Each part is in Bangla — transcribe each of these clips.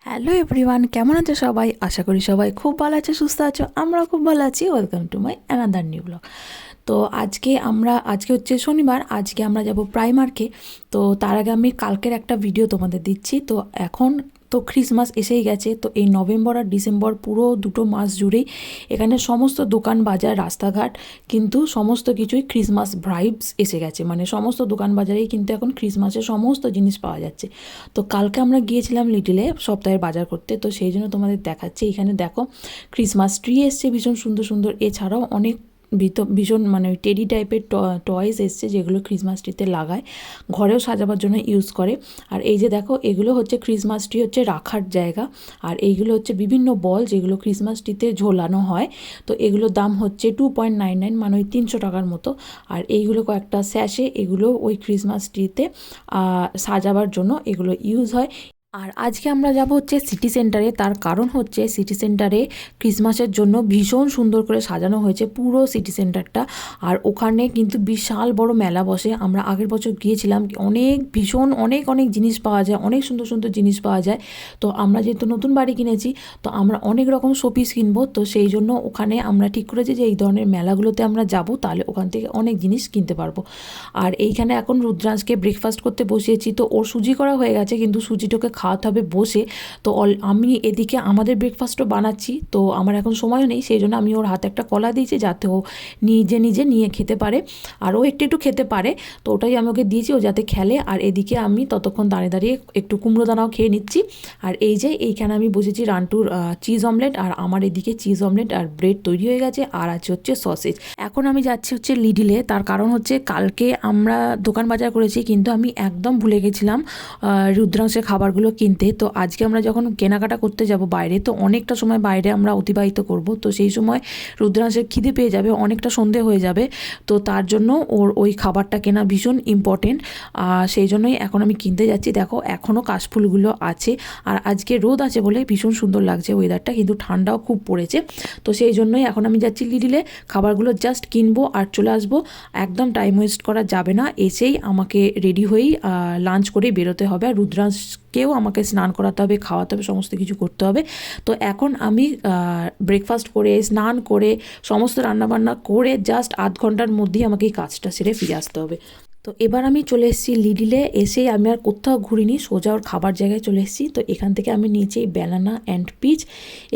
হ্যালো এভরিওয়ান, কেমন আছো সবাই? আশা করি সবাই খুব ভালো আছে, সুস্থ আছো। আমরাও খুব ভালো আছি। Welcome to my another new blog. তো আজকে হচ্ছে শনিবার। আজকে আমরা যাব প্রাইমার্কে। তো তার আগে আমি কালকের একটা ভিডিও তোমাদের দিচ্ছি। তো এখন তো ক্রিসমাস এসেই গেছে। তো এই নভেম্বর আর ডিসেম্বর পুরো দুটো মাস জুড়েই এখানে সমস্ত দোকান বাজার রাস্তাঘাট কিন্তু সমস্ত কিছুই ক্রিসমাস ভাইবস এসে গেছে। মানে সমস্ত দোকান বাজারেই কিন্তু এখন ক্রিসমাসের সমস্ত জিনিস পাওয়া যাচ্ছে। তো কালকে আমরা গিয়েছিলাম লিটিলে সপ্তাহের বাজার করতে। তো সেই জন্য তোমাদের দেখাচ্ছি। এখানে দেখো ক্রিসমাস ট্রি এসছে ভীষণ সুন্দর সুন্দর। এছাড়াও অনেক ভীষণ মানে ওই টেডি টাইপের টয়েস এসছে, যেগুলো ক্রিসমাস ট্রিতে লাগায়, ঘরেও সাজাবার জন্য ইউজ করে। আর এই যে দেখো, এগুলো হচ্ছে ক্রিসমাস ট্রি হচ্ছে রাখার জায়গা। আর এইগুলো হচ্ছে বিভিন্ন বল যেগুলো ক্রিসমাস ট্রিতে ঝোলানো হয়। তো এগুলোর দাম হচ্ছে 2.99, মানে ওই 300 টাকার মতো। আর এইগুলো কয়েকটা স্যাশে, এগুলো ওই ক্রিসমাস ট্রিতে সাজাবার জন্য এগুলো ইউজ হয়। আর আজকে আমরা যাব হচ্ছে সিটি সেন্টারে। তার কারণ হচ্ছে সিটি সেন্টারে ক্রিসমাসের জন্য ভীষণ সুন্দর করে সাজানো হয়েছে পুরো সিটি সেন্টারটা। আর ওখানে কিন্তু বিশাল বড় মেলা বসে। আমরা আগের বছর গিয়েছিলাম, অনেক অনেক জিনিস পাওয়া যায়, অনেক সুন্দর সুন্দর জিনিস পাওয়া যায়। তো আমরা যেহেতু নতুন বাড়ি কিনেছি, তো আমরা অনেক রকম শোপিস কিনবো। তো সেই জন্য ওখানে আমরা ঠিক করেছি যে এই ধরনের মেলাগুলোতে আমরা যাব, তাহলে ওখান থেকে অনেক জিনিস কিনতে পারবো। আর এইখানে এখন রুদ্রাংশকে ব্রেকফাস্ট করতে বসিয়েছি। তো ওর সুজি করা হয়ে গেছে, কিন্তু সুজিটাকে খাওয়াতে হবে বসে। তো আমি এদিকে আমাদের ব্রেকফাস্টও বানাচ্ছি। তো আমার এখন সময়ও নেই, সেই জন্য আমি ওর হাতে একটা কলা দিয়েছি যাতে ও নিজে নিজে নিয়ে খেতে পারে। আর ও একটু একটু খেতে পারে, তো ওটাই আমি ওকে দিয়েছি, ও যাতে খেলে। আর এদিকে আমি ততক্ষণ দাঁড়িয়ে দাঁড়িয়ে একটু কুমড়ো দানাও খেয়ে নিচ্ছি। আর এই যে এইখানে আমি বসেছি রান্টুর চিজ অমলেট, আর আমার এদিকে চিজ অমলেট আর ব্রেড তৈরি হয়ে গেছে। আর আছে হচ্ছে সসেজ। এখন আমি যাচ্ছি হচ্ছে লিডিলে। তার কারণ হচ্ছে কালকে আমরা দোকান বাজার করেছি, কিন্তু আমি একদম ভুলে গেছিলাম রুদ্রাংশের খাবারগুলো কিনতে। তো আজকে আমরা যখন কেনাকাটা করতে যাব বাইরে, তো অনেকটা সময় বাইরে আমরা অতিবাহিত করব। তো সেই সময় রুদ্রাংশের খিদে পেয়ে যাবে, অনেকটা সন্ধে হয়ে যাবে। তো তার জন্য ওর ওই খাবারটা কেনা ভীষণ ইম্পর্টেন্ট। সেই জন্যই এখন আমি কিনতে যাচ্ছি। দেখো এখনও কাশফুলগুলো আছে। আর আজকে রোদ আছে বলে ভীষণ সুন্দর লাগছে ওয়েদারটা, কিন্তু ঠান্ডাও খুব পড়েছে। তো সেই জন্যই এখন আমি যাচ্ছি লিডিলে। খাবারগুলো জাস্ট কিনবো আর চলে আসবো। একদম টাইম ওয়েস্ট করা যাবে না। এসেই আমাকে রেডি হয়েই লাঞ্চ করে বেরোতে হবে। আর রুদ্রাংশকেও আমাকে স্নান করাতে হবে, খাওয়াতে হবে, সমস্ত কিছু করতে হবে। তো এখন আমি ব্রেকফাস্ট করে স্নান করে সমস্ত রান্নাবান্না করে জাস্ট আধ ঘন্টার মধ্যেই আমাকে এই কাজটা সেরে ফিরে আসতে হবে। তো এবার আমি চলে এসেছি লিডিলে। এসেই আমি আর কোথাও ঘুরিনি, সোজা ওর খাবার জায়গায় চলে এসেছি। তো এখান থেকে আমি নিয়েছি এই ব্যানানা অ্যান্ড পিচ,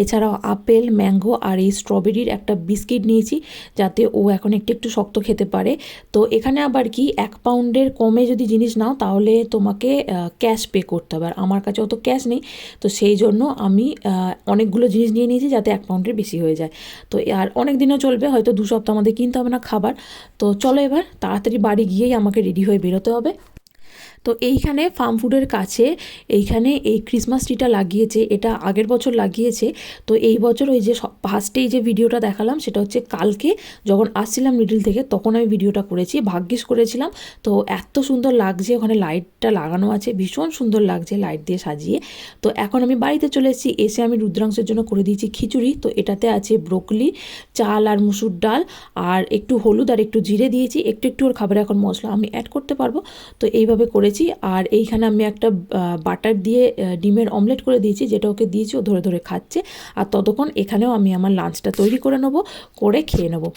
এছাড়াও আপেল, ম্যাঙ্গো আর এই স্ট্রবেরির একটা বিস্কিট নিয়েছি, যাতে ও এখন একটু একটু শক্ত খেতে পারে। তো এখানে আবার কি 1 পাউন্ডের কমে যদি জিনিস নাও তাহলে তোমাকে ক্যাশ পে করতে হবে। আর আমার কাছে অত ক্যাশ নেই, তো সেই জন্য আমি অনেকগুলো জিনিস নিয়ে নিয়েছি যাতে 1 পাউন্ডের বেশি হয়ে যায়। তো আর অনেক দিনও চলবে, হয়তো 2 সপ্তাহ আমাদের কিনতে হবে না খাবার। তো চলো এবার তাড়াতাড়ি বাড়ি গিয়েই আমাকে রেডি হয়ে বেরোতে হবে। তো এইখানে ফার্ম ফুডের কাছে এইখানে এই ক্রিসমাস ট্রিটা লাগিয়েছে। এটা আগের বছর লাগিয়েছে। তো এই বছর ওই যে ফার্স্টেই যে ভিডিওটা দেখালাম, সেটা হচ্ছে কালকে যখন আসছিলাম লিটল থেকে, তখন আমি ভিডিওটা করেছি, ভাগ্যিস করেছিলাম। তো এত সুন্দর লাগছে, ওখানে লাইটটা লাগানো আছে, ভীষণ সুন্দর লাগছে লাইট দিয়ে সাজিয়ে। তো এখন আমি বাড়িতে চলে এসেছি। এসে আমি রুদ্রাংশের জন্য করে দিয়েছি খিচুড়ি। তো এটাতে আছে ব্রোকলি, চাল আর মুসুর ডাল, আর একটু হলুদ আর একটু জিরে দিয়েছি। একটু একটু ওর খাবারে এখন মশলা আমি অ্যাড করতে পারবো। তো এইভাবে করেছি। আর এইখানে আমি একটা বাটার দিয়ে ডিমের অমলেট করে দিয়েছি, যেটা ওকে দিয়েছি, ও ধরে ধরে খাচ্ছে। আর ততক্ষণ এখানেও আমি আমার লাঞ্চটা তৈরি করে নেবো, করে খেয়ে নেবো।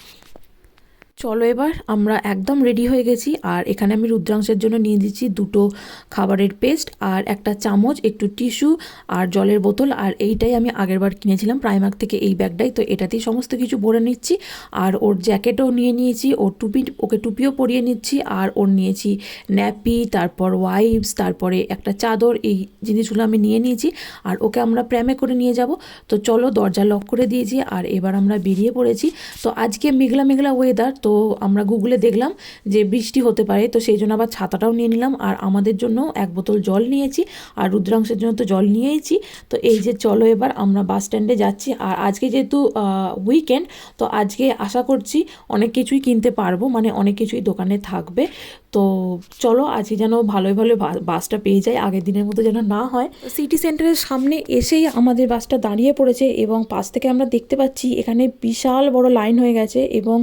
চলো এবার আমরা একদম রেডি হয়ে গেছি। আর এখানে আমি রুদ্রাংশের জন্য নিয়ে দিচ্ছি 2টো খাবারের পেস্ট আর একটা চামচ, একটু টিস্যু আর জলের বোতল। আর এইটাই আমি আগেরবার কিনেছিলাম প্রাইমার্ক থেকে, এই ব্যাগটাই। তো এটাতেই সমস্ত কিছু ভরে নিচ্ছি। আর ওর জ্যাকেটও নিয়ে নিয়েছি, ওকে টুপিও পরিয়ে নিচ্ছি। আর ওর নিয়েছি ন্যাপি, তারপর ওয়াইপস, তারপরে একটা চাদর, এই জিনিসগুলো আমি নিয়ে নিয়েছি। আর ওকে আমরা প্র্যামে করে নিয়ে যাব। তো চলো, দরজা লক করে দিয়েছি আর এবার আমরা বেরিয়ে পড়েছি। তো আজকে মেঘলা মেঘলা ওয়েদার। তো আমরা গুগলে দেখলাম যে বৃষ্টি হতে পারে, তো সেই জন্য আবার ছাতাটাও নিয়ে নিলাম। আর আমাদের জন্য 1 বোতল জল নিয়েছি, আর রুদ্রাংশের জন্য তো জল নিয়েইছি। তো এই যে চলো এবার আমরা বাস স্ট্যান্ডে যাচ্ছি। আর আজকে যেহেতু উইকেন্ড, তো আজকে আশা করছি অনেক কিছুই কিনতে পারবো, মানে অনেক কিছুই দোকানে থাকবে। তো তো চলো আজকে যেন ভালোই ভালো বাসটা পেয়ে যায়, আগের দিনের মতো যেন না হয়। সিটি সেন্টারের সামনে এসেই আমাদের বাসটা দাঁড়িয়ে পড়েছে এবং পাশ থেকে আমরা দেখতে পাচ্ছি এখানে বিশাল বড় লাইন হয়ে গেছে এবং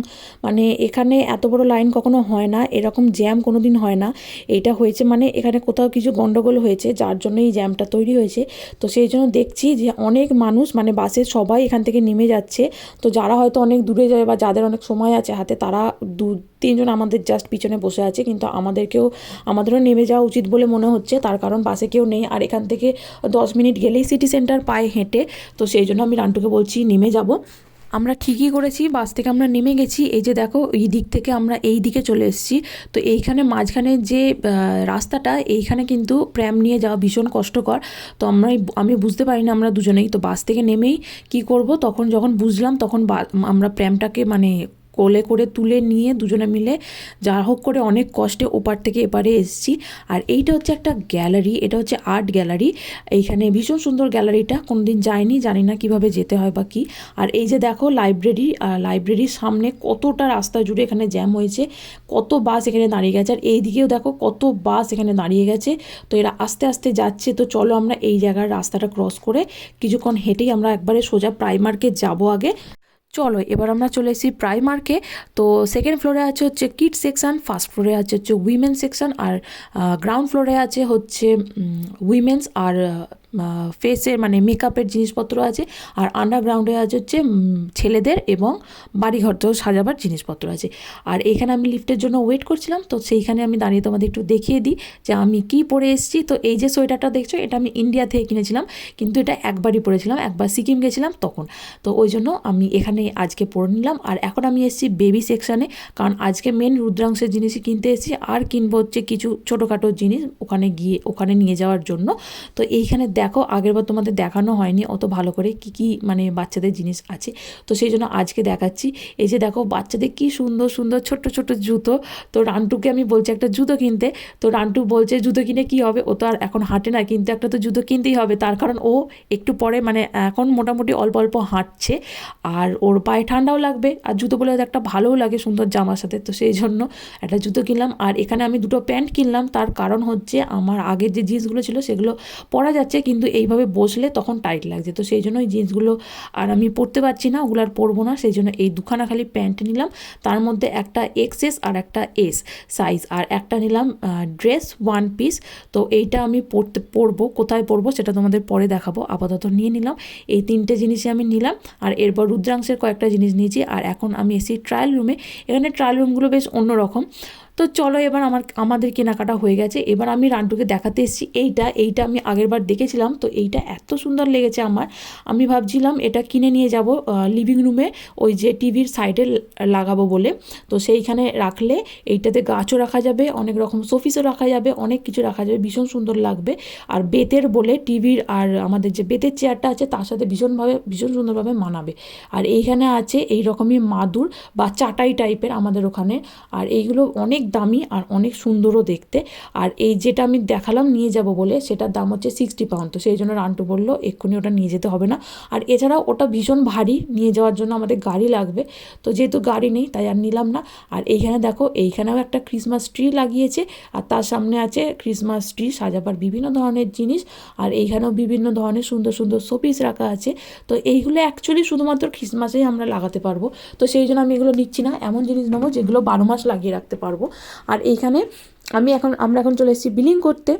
মানে এখানে এত বড় লাইন কখনো হয় না, এরকম জ্যাম কোনো দিন হয় না। এটা হয়েছে মানে এখানে কোথাও কিছু গন্ডগোল হয়েছে, যার জন্য এই জ্যামটা তৈরি হয়েছে। তো সেই জন্য দেখছি যে অনেক মানুষ মানে বাসের সবাই এখান থেকে নেমে যাচ্ছে। তো যারা হয়তো অনেক দূরে যায় বা যাদের অনেক সময় আছে হাতে, তারা 2-3 জন আমাদের জাস্ট পিছনে বসে আছে, কিন্তু আমাদেরও নেমে যাওয়া উচিত বলে মনে হচ্ছে, তার কারণ বাসে কেউ নেই। আর এখান থেকে 10 মিনিট গেলেই সিটি সেন্টার পায়ে হেঁটে। তো সেই জন্য আমি রান্টুকে বলছি নেমে যাব। আমরা ঠিকই করেছি, বাস থেকে আমরা নেমে গেছি। এই যে দেখো এই দিক থেকে আমরা এই দিকে চলে এসেছি। তো এইখানে মাঝখানে যে রাস্তাটা, এইখানে কিন্তু প্র্যাম নিয়ে যাওয়া ভীষণ কষ্টকর। তো আমি বুঝতে পারিনি আমরা দুজনেই। তো বাস থেকে নেমেই কি করব, তখন যখন বুঝলাম তখন আমরা প্র্যামটাকে মানে কোলে করে তুলে নিয়ে দুজনে মিলে যা হোক করে অনেক কষ্টে ওপার থেকে এপারে এসেছি। আর এইটা হচ্ছে একটা গ্যালারি, এটা হচ্ছে আর্ট গ্যালারি। এইখানে ভীষণ সুন্দর গ্যালারিটা, কোনোদিন যাইনি, জানি না কিভাবে যেতে হয় বা কী। আর এই যে দেখো লাইব্রেরির সামনে কতটা রাস্তা জুড়ে এখানে জ্যাম হয়েছে, কত বাস এখানে দাঁড়িয়ে গেছে। আর এই দিকেও দেখো কত বাস এখানে দাঁড়িয়ে গেছে। তো এরা আস্তে আস্তে যাচ্ছে। তো চলো আমরা এই জায়গার রাস্তাটা ক্রস করে কিছুক্ষণ হেঁটেই আমরা একবারে সোজা প্রাইমার্কে যাবো আগে। চলো এবার আমরা চলে এসেছি প্রাইমার্কে। তো সেকেন্ড ফ্লোরে আছে হচ্ছে কিড সেকশন, ফার্স্ট ফ্লোরে আছে হচ্ছে উইমেন সেকশন, আর গ্রাউন্ড ফ্লোরে আছে হচ্ছে উইমেন্স আর ফেসের মানে মেকআপের জিনিসপত্র আছে। আর আন্ডারগ্রাউন্ডে আছে হচ্ছে ছেলেদের এবং বাড়িঘর তো সাজাবার জিনিসপত্র আছে। আর এখানে আমি লিফটের জন্য ওয়েট করছিলাম, তো সেইখানে আমি দাঁড়িয়ে তোমাদের একটু দেখিয়ে দিই যে আমি কি পরে এসেছি। তো এই যে সোয়েটারটা দেখছো, এটা আমি ইন্ডিয়া থেকে কিনেছিলাম, কিন্তু এটা একবারই পরেছিলাম, একবার সিকিম গেছিলাম তখন। তো ওই জন্য আমি এখানে আজকে পরে নিলাম। আর এখন আমি এসেছি বেবি সেকশানে, কারণ আজকে মেন রুদ্রাংশের জিনিসই কিনতে এসেছি, আর কিনবো হচ্ছে কিছু ছোটোখাটো জিনিস ওখানে নিয়ে যাওয়ার জন্য। তো এইখানে দেখো আগেরবার তোমাদের দেখানো হয়নি অত ভালো করে কি মানে বাচ্চাদের জিনিস আছে, তো সেই জন্য আজকে দেখাচ্ছি। এই যে দেখো বাচ্চাদের কি সুন্দর সুন্দর ছোট্ট ছোট্ট জুতো। তো রান্টুকে আমি বলছি একটা জুতো কিনতে, তো রান্টু বলছে জুতো কিনে কি হবে, ও তো আর এখন হাঁটে না, কিন্তু একটা তো জুতো কিনতেই হবে, তার কারণ ও একটু পরে মানে এখন মোটামুটি অল্প অল্প হাঁটছে, আর ওর পায়ে ঠান্ডাও লাগবে, আর জুতো বলে একটা ভালোও লাগে সুন্দর জামার সাথে। তো সেই জন্য একটা জুতো কিনলাম। আর এখানে আমি 2টো প্যান্ট কিনলাম, তার কারণ হচ্ছে আমার আগের যে জিন্সগুলো ছিল সেগুলো পরা যাচ্ছে, কিন্তু এইভাবে বসলে তখন টাইট লাগছে। তো সেই জন্য ওই জিন্সগুলো আর আমি পরতে পারছি না, ওগুলো আর পরবো না। সেই জন্য এই দুখানা খালি প্যান্ট নিলাম, তার মধ্যে একটা XS আর একটা S সাইজ, আর একটা নিলাম ড্রেস 1 পিস। তো এইটা আমি পরবো, কোথায় পরবো সেটা তোমাদের পরে দেখাবো, আপাতত নিয়ে নিলাম। এই 3টে জিনিসই আমি নিলাম। আর এরপর রুদ্রাংশের কয়েকটা জিনিস নিয়েছি। আর এখন আমি এসেছি ট্রায়াল রুমে। এখানে ট্রায়াল রুমগুলো বেশ অন্যরকম। তো চলো এবার আমাদের কেনাকাটা হয়ে গেছে। এবার আমি রান্টুকে দেখাতে এসেছি এইটা আমি আগেরবার দেখেছিলাম, তো এইটা এত সুন্দর লেগেছে আমার। আমি ভাবছিলাম এটা কিনে নিয়ে যাব লিভিং রুমে, ওই যে টিভির সাইডে লাগাবো বলে। তো সেইখানে রাখলে এইটাতে গাছও রাখা যাবে, অনেক রকম শোপিসও রাখা যাবে, অনেক কিছু রাখা যাবে, ভীষণ সুন্দর লাগবে। আর বেতের বলে টিভির আর আমাদের যে বেতের চেয়ারটা আছে তার সাথে ভীষণ সুন্দরভাবে মানাবে। আর এইখানে আছে এই রকমই মাদুর বা চাটাই টাইপের আমাদের ওখানে। আর এইগুলো অনেক দামি আর অনেক সুন্দরও দেখতে। আর এই যেটা আমি দেখালাম নিয়ে যাব বলে, সেটার দাম হচ্ছে 60 পাউন্ড। তো সেই জন্য রান্টু বললো এক্ষুনি ওটা নিয়ে যেতে হবে না। আর এছাড়াও ওটা ভীষণ ভারী, নিয়ে যাওয়ার জন্য আমাদের গাড়ি লাগবে, তো যেহেতু গাড়ি নেই তাই আর নিলাম না। আর এইখানে দেখো এইখানেও একটা ক্রিসমাস ট্রি লাগিয়েছে, আর তার সামনে আছে ক্রিসমাস ট্রি সাজাবার বিভিন্ন ধরনের জিনিস। আর এইখানেও বিভিন্ন ধরনের সুন্দর সুন্দর শোপিস রাখা আছে। তো এইগুলো অ্যাকচুয়ালি শুধুমাত্র ক্রিসমাসেই আমরা লাগাতে পারবো, তো সেই জন্য আমি এগুলো নিচ্ছি না, এমন জিনিস নেবো যেগুলো 12 মাস লাগিয়ে রাখতে পারবো। আর এইখানে আমরা এখন চলে এসেছি বিলিং করতে।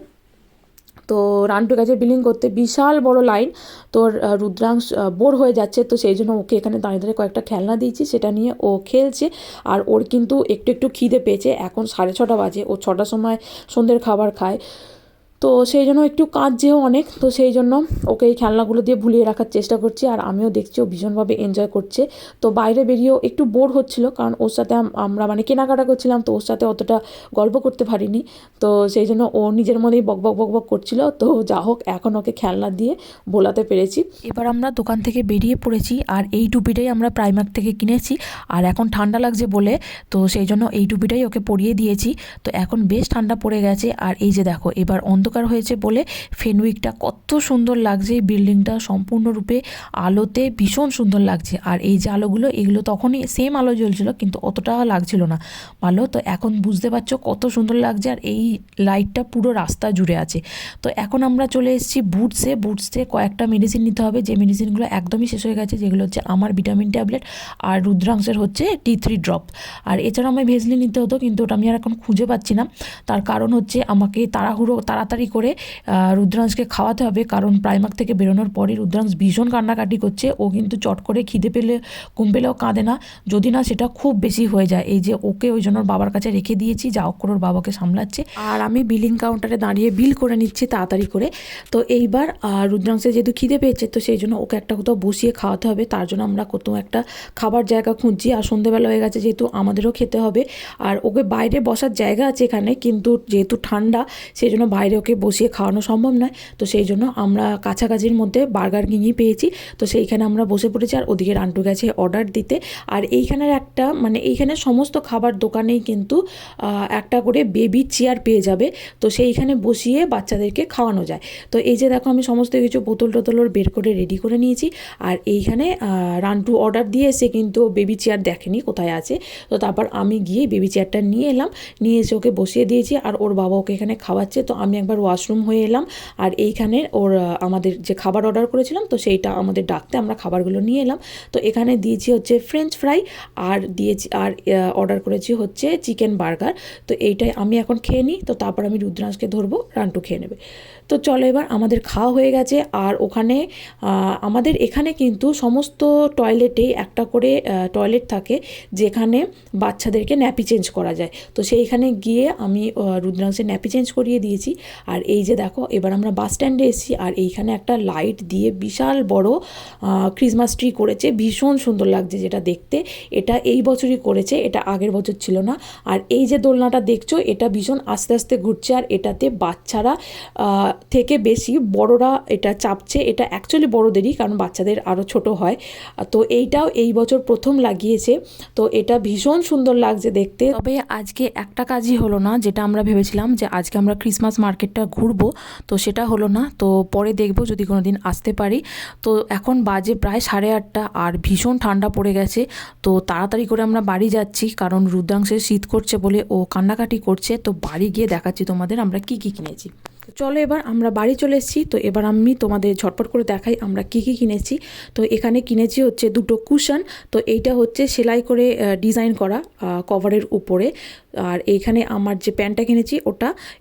তো রান্টুর কাছে বিলিং করতে বিশাল বড় লাইন। তোর রুদ্রাংশ বোর হয়ে যাচ্ছে, তো সেই জন্য ওকে এখানে দাঁড়িয়ে দাঁড়িয়ে কয়েকটা খেলনা দিয়েছি, সেটা নিয়ে ও খেলছে। আর ওর কিন্তু একটু খিদে পেয়েছে, এখন 6:30 বাজে, ও 6টার সময় সন্ধ্যের খাবার খায়। তো সেই জন্য একটু কাঁদছেও অনেক, তো সেই জন্য ওকে এই খেলনাগুলো দিয়ে ভুলিয়ে রাখার চেষ্টা করছি। আর আমিও দেখছি ও ভীষণভাবে এনজয় করছে। তো বাইরে বেরিয়েও একটু বোর হচ্ছিল, কারণ ওর সাথে আমরা মানে কেনাকাটা করছিলাম, তো ওর সাথে অতটা গল্প করতে পারিনি। তো সেই জন্য ও নিজের মনেই বক করছিল। তো যা হোক এখন ওকে খেলনা দিয়ে ভোলাতে পেরেছি। এবার আমরা দোকান থেকে বেরিয়ে পড়েছি। আর এই টুপিটাই আমরা প্রাইমার্ক থেকে কিনেছি, আর এখন ঠান্ডা লাগছে বলে তো সেই জন্য এই টুপিটাই ওকে পরিয়ে দিয়েছি। তো এখন বেশ ঠান্ডা পড়ে গেছে। আর এই যে দেখো এবার অন্ধকার অন্ধকার হয়েছে বলে ফেনউইকটা কত সুন্দর লাগছে। এই বিল্ডিংটা সম্পূর্ণরূপে আলোতে ভীষণ সুন্দর লাগছে। আর এই যে আলোগুলো, এগুলো তখনই সেম আলো জ্বলছিল কিন্তু অতটা লাগছিল না ভালো। তো এখন বুঝতে পারছো কত সুন্দর লাগছে। আর এই লাইটটা পুরো রাস্তা জুড়ে আছে। তো এখন আমরা চলে এসেছি বুটসে কয়েকটা মেডিসিন নিতে হবে, যে মেডিসিনগুলো একদমই শেষ হয়ে গেছে, যেগুলো হচ্ছে আমার ভিটামিন ট্যাবলেট আর রুদ্রাংশের হচ্ছে T3 ড্রপ। আর এছাড়াও আমি ভেজলি নিতে হতো, কিন্তু ওটা আমি আর এখন খুঁজে পাচ্ছি না। তার কারণ হচ্ছে আমাকে তাড়াতাড়ি করে রুদ্রাংশকে খাওয়াতে হবে, কারণ প্রাইমার্ক থেকে বেরোনোর পরে রুদ্রাংশ ভীষণ কান্নাকাটি করছে। ও কিন্তু চট করে খিদে পেলে ঘুম পেলেও কাঁদে না, যদি না সেটা খুব বেশি হয়ে যায়। এই যে ওকে ওই জন্য বাবার কাছে রেখে দিয়েছি, যা হোক করে ওর বাবাকে সামলাচ্ছে। আর আমি বিলিং কাউন্টারে দাঁড়িয়ে বিল করে নিচ্ছি তাড়াতাড়ি করে। তো এইবার রুদ্রাংশে যেহেতু খিদে পেয়েছে, তো সেই জন্য ওকে একটা কোথাও বসিয়ে খাওয়াতে হবে। তার জন্য আমরা কোথাও একটা খাবার জায়গা খুঁজছি। আর সন্ধ্যেবেলা হয়ে গেছে, যেহেতু আমাদেরও খেতে হবে। আর ওকে বাইরে বসার জায়গা আছে এখানে, কিন্তু যেহেতু ঠান্ডা সেই জন্য বাইরে ওকে বসিয়ে খাওয়ানো সম্ভব নয়। তো সেই জন্য আমরা কাছাকাছির মধ্যে বার্গার কিংই পেয়েছি, তো সেইখানে আমরা বসে পড়েছি। আর ওদিকে রান্টু গেছে অর্ডার দিতে। আর এইখানের একটা এইখানে সমস্ত খাবার দোকানেই কিন্তু একটা করে বেবি চেয়ার পেয়ে যাবে, তো সেইখানে বসিয়ে বাচ্চাদেরকে খাওয়ানো যায়। তো এই যে দেখো, আমি সমস্ত কিছু বোতল বের করে রেডি করে নিয়েছি। আর এইখানে রান্টু অর্ডার দিয়ে এসে কিন্তু বেবি চেয়ার দেখেনি কোথায় আছে। তো তারপর আমি গিয়ে বেবি চেয়ারটা নিয়ে এলাম, নিয়ে এসে ওকে বসিয়ে দিয়েছি। আর ওর বাবা ওকে এখানে খাওয়াচ্ছে। তো আমি একবার ওয়াশরুম হয়ে এলাম। আর এইখানে আমাদের যে খাবার অর্ডার করেছিলাম, তো সেইটা আমাদের ডাকতে আমরা খাবারগুলো নিয়ে এলাম। তো এখানে দিয়েছি হচ্ছে ফ্রেঞ্চ ফ্রাই, আর অর্ডার করেছি হচ্ছে চিকেন বার্গার। তো এইটাই আমি এখন খেয়ে নিই, তো তারপর আমি রুদ্রাংশকে ধরবো, রান্টু খেয়ে নেবে। তো চলো, এবার আমাদের খাওয়া হয়ে গেছে। আর ওখানে আমাদের এখানে কিন্তু সমস্ত টয়লেটেই একটা করে টয়লেট থাকে, যেখানে বাচ্চাদেরকে ন্যাপি চেঞ্জ করা যায়। তো সেইখানে গিয়ে আমি রুদ্রাংশের ন্যাপি চেঞ্জ করিয়ে দিয়েছি। আর এই যে দেখো, এবার আমরা বাস স্ট্যান্ডে এসেছি। আর এইখানে একটা লাইট দিয়ে বিশাল বড় ক্রিসমাস ট্রি করেছে, ভীষণ সুন্দর লাগছে যেটা দেখতে। এটা এই বছরই করেছে, এটা আগের বছর ছিল না। আর এই যে দোলনাটা দেখছো, এটা ভীষণ আস্তে আস্তে ঘুরছে। আর এটাতে বাচ্চারা থেকে বেশি বড়রা এটা চাপছে। এটা অ্যাকচুয়ালি বড়দেরই, কারণ বাচ্চাদের আরও ছোট হয়। তো এইটাও এই বছর প্রথম লাগিয়েছে। তো এটা ভীষণ সুন্দর লাগছে দেখতে। তবে আজকে একটা কাজই হলো না, যেটা আমরা ভেবেছিলাম যে আজকে আমরা ক্রিসমাস মার্কেটটা ঘুরবো, তো সেটা হলো না। তো পরে দেখবো যদি কোনো দিন আসতে পারি। তো এখন বাজে প্রায় 8:30, আর ভীষণ ঠান্ডা পড়ে গেছে। তো তাড়াতাড়ি করে আমরা বাড়ি যাচ্ছি, কারণ রুদ্রাংশের শীত করছে বলে ও কান্নাকাটি করছে। তো বাড়ি গিয়ে দেখাচ্ছি তোমাদের আমরা কি কিনেছি। চলো, এবার আমরা বাড়ি চলে এসেছি। তো এবার আমি তোমাদের ঝটপট করে দেখাই আমরা কি কিনেছি। তো এখানে কিনেছি হচ্ছে 2টো কুশন। তো এইটা হচ্ছে সেলাই করে ডিজাইন করা কভারের উপরে। আর এইখানে আমার যে প্যান্টটা কিনেছি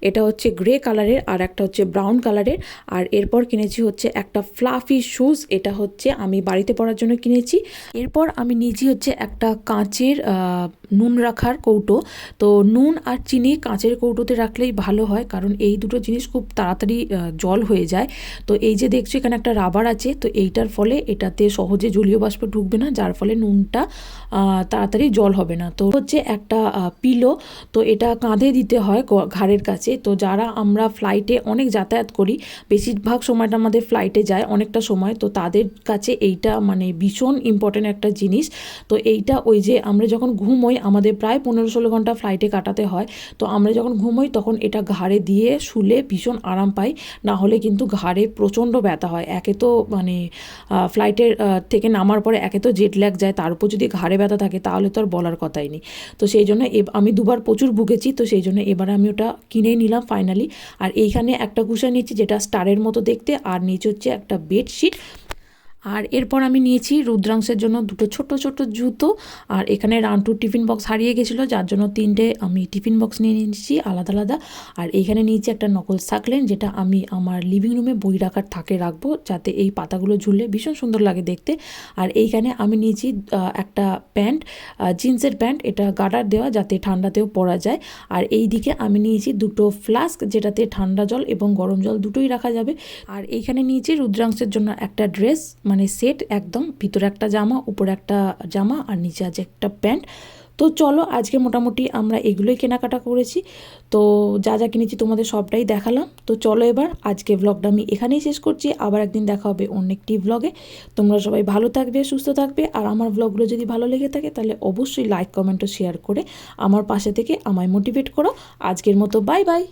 এটা হচ্ছে গ্রে কালারের, আর একটা হচ্ছে ব্রাউন কালারের। আর এরপর কিনেছি হচ্ছে একটা ফ্লাফি শুজ, এটা হচ্ছে আমি বাড়িতে পরার জন্য কিনেছি। এরপর আমি নিয়েছি হচ্ছে একটা কাঁচের নুন রাখার কৌটো। তো নুন আর চিনি কাঁচের কৌটোতে রাখলেই ভালো হয়, কারণ এই দুটো জিনিস খুব তাড়াতাড়ি জল হয়ে যায়। তো এই যে দেখছো, এখানে একটা রাবার আছে। তো এইটার ফলে এটাতে সহজে জলীয় বাষ্প ঢুকবে না, যার ফলে নুনটা তাড়াতাড়ি জল হবে না। তো হচ্ছে একটা পিলো, তো এটা কাঁধে দিতে হয় ঘাড়ের কাছে। তো যারা আমরা ফ্লাইটে অনেক যাতায়াত করি, বেশিরভাগ সময়টা আমাদের ফ্লাইটে যায় অনেকটা সময়, তো তাদের কাছে এইটা ভীষণ ইম্পর্টেন্ট একটা জিনিস। তো এইটা ওই যে আমরা যখন ঘুমোই, আমাদের প্রায় 15-16 ঘন্টা ফ্লাইটে কাটাতে হয়। তো আমরা যখন ঘুমোই তখন এটা ঘাড়ে দিয়ে শুলে ভীষণ আরাম পাই, না হলে কিন্তু ঘাড়ে প্রচণ্ড ব্যথা হয়। একে তো ফ্লাইটের থেকে নামার পরে একে তো জেট ল্যাগ যায়, তার উপর যদি ঘাড়ে ব্যথা থাকে তাহলে তো আর বলার কথাই নেই। তো সেই জন্য আমি দুবার প্রচুর ভুগেছি, তো সেই জন্য এবারে আমি ওটা কিনেই নিলাম ফাইনালি। আর এইখানে একটা কুশন নিচ্ছি যেটা স্টারের মতো দেখতে, আর নিচে হচ্ছে একটা বেডশিট। আর এরপর আমি নিয়েছি রুদ্রাংশের জন্য 2টো ছোট জুতো। আর এখানে রান্টুর টিফিন বক্স হারিয়ে গেছিলো, যার জন্য 3টে আমি টিফিন বক্স নিয়ে নিয়েছি আলাদা আলাদা। আর এইখানে নিয়েছি একটা নকল সাকলেন, যেটা আমি আমার লিভিং রুমে বই রাখার থাকে রাখবো, যাতে এই পাতাগুলো ঝুললে ভীষণ সুন্দর লাগে দেখতে। আর এইখানে আমি নিয়েছি একটা প্যান্ট, জিন্সের প্যান্ট, এটা গার্ডার দেওয়া যাতে ঠান্ডাতেও পরা যায়। আর এই দিকে আমি নিয়েছি 2টো ফ্লাস্ক, যেটাতে ঠান্ডা জল এবং গরম জল দুটোই রাখা যাবে। আর এইখানে নিয়েছি রুদ্রাংশের জন্য একটা ড্রেস, সেট একদম, ভিতরে একটা জামা, উপরে একটা জামা, আর নিচে আছে একটা প্যান্ট। তো চলো, আজকে মোটামুটি আমরা এগুলোই কেনাকাটা করেছি। তো যা যা কিনেছি তোমাদের সবটাই দেখালাম। তো চলো, এবার আজকে ব্লগটা আমি এখানেই শেষ করছি। আবার একদিন দেখা হবে অন্য একটি ব্লগে। তোমরা সবাই ভালো থাকবে, সুস্থ থাকবে। আর আমার ব্লগগুলো যদি ভালো লেগে থাকে তাহলে অবশ্যই লাইক, কমেন্ট ও শেয়ার করে আমার পাশে থেকে আমায় মোটিভেট করো। আজকের মতো বাই বাই।